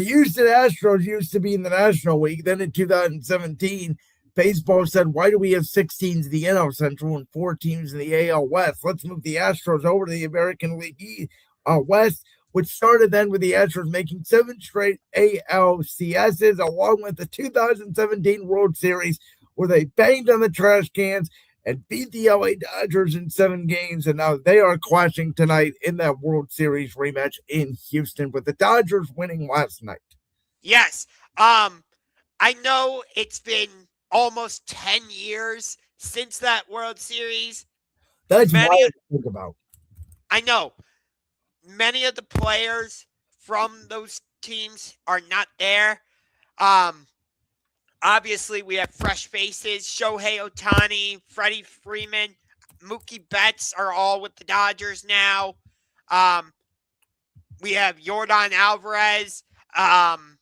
The Houston Astros used to be in the National League. Then in 2017, baseball said, why do we have 6 teams in the NL Central and 4 teams in the AL West? Let's move the Astros over to the American League West, which started then with the Astros making 7 straight ALCSs, along with the 2017 World Series, where they banged on the trash cans and beat the LA Dodgers in 7 games. And now they are clashing tonight in that World Series rematch in Houston, with the Dodgers winning last night. Yes. I know it's been almost 10 years since that World Series. That's wild to think about. I know. Many of the players from those teams are not there. Obviously, we have fresh faces. Shohei Ohtani, Freddie Freeman, Mookie Betts are all with the Dodgers now. We have Yordan Alvarez. I'm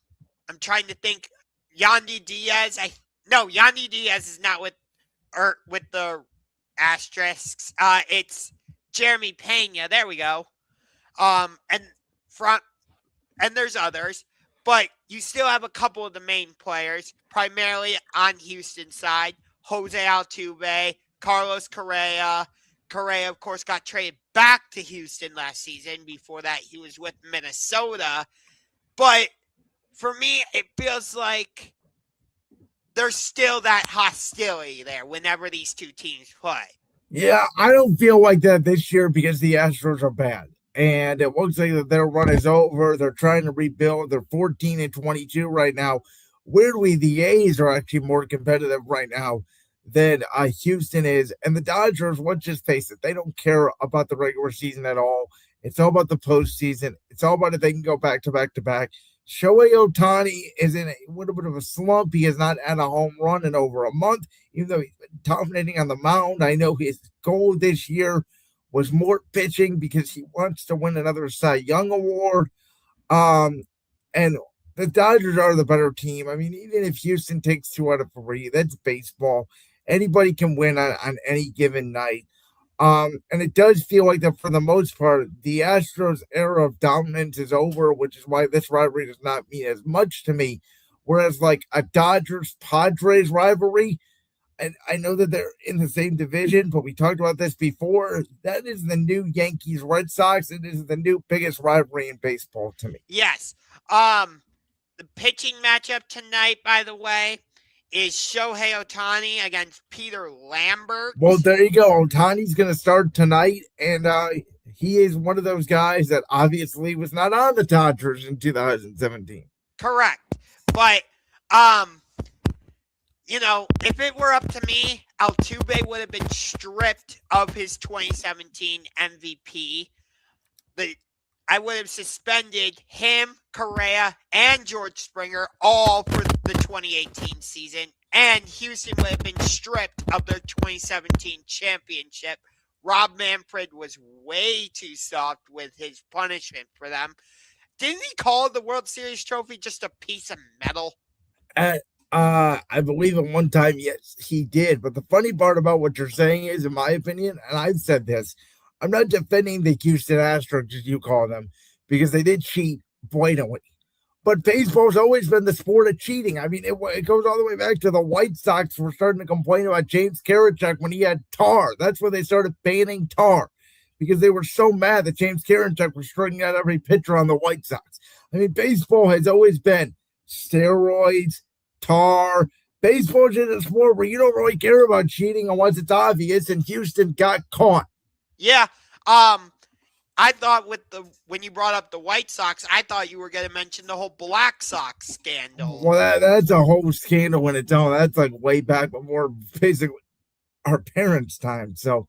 trying to think. Yandy Diaz. Yandy Diaz is not with the Asterisks. It's Jeremy Pena. There we go. And there's others, but you still have a couple of the main players, primarily on Houston side. Jose Altuve, Carlos Correa. Correa, of course, got traded back to Houston last season. Before that, he was with Minnesota. But for me, it feels like there's still that hostility there whenever these two teams play. Yeah, I don't feel like that this year because the Astros are bad. And it looks like that their run is over. They're trying to rebuild. They're 14-22 right now. Weirdly, the A's are actually more competitive right now than Houston is. And the Dodgers, let's just face it, they don't care about the regular season at all. It's all about the postseason. It's all about if they can go back to back to back. Shohei Ohtani is in a little bit of a slump. He has not had a home run in over a month, even though he's been dominating on the mound. I know his goal this year was more pitching because he wants to win another Cy Young Award. And the Dodgers are the better team. I mean, even if Houston takes 2 out of 3, that's baseball. Anybody can win on any given night. And it does feel like that for the most part, the Astros era of dominance is over, which is why this rivalry does not mean as much to me. Whereas like a Dodgers-Padres rivalry, and I know that they're in the same division, but we talked about this before. That is the new Yankees-Red Sox. It is the new biggest rivalry in baseball to me. Yes. The pitching matchup tonight, by the way, is Shohei Ohtani against Peter Lambert. Well, there you go. Ohtani's going to start tonight, and he is one of those guys that obviously was not on the Dodgers in 2017. Correct. But, if it were up to me, Altuve would have been stripped of his 2017 MVP. I would have suspended him, Correa, and George Springer all for the 2018 season, and Houston would have been stripped of their 2017 championship. Rob Manfred was way too soft with his punishment for them. Didn't he call the World Series trophy just a piece of metal? I believe at one time, yes, he did. But the funny part about what you're saying is, in my opinion, and I've said this, I'm not defending the Houston Astros, as you call them, because they did cheat blatantly. But baseball's always been the sport of cheating. I mean, it goes all the way back to the White Sox were starting to complain about James Karinchak when he had tar. That's when they started banning tar, because they were so mad that James Karinchak was striking out every pitcher on the White Sox. I mean, baseball has always been steroids, tar. Baseball's in a sport where you don't really care about cheating unless it's obvious, and Houston got caught. Yeah. I thought when you brought up the White Sox, I thought you were going to mention the whole Black Sox scandal. Well, that's a whole scandal in its own. That's like way back before basically our parents' time. So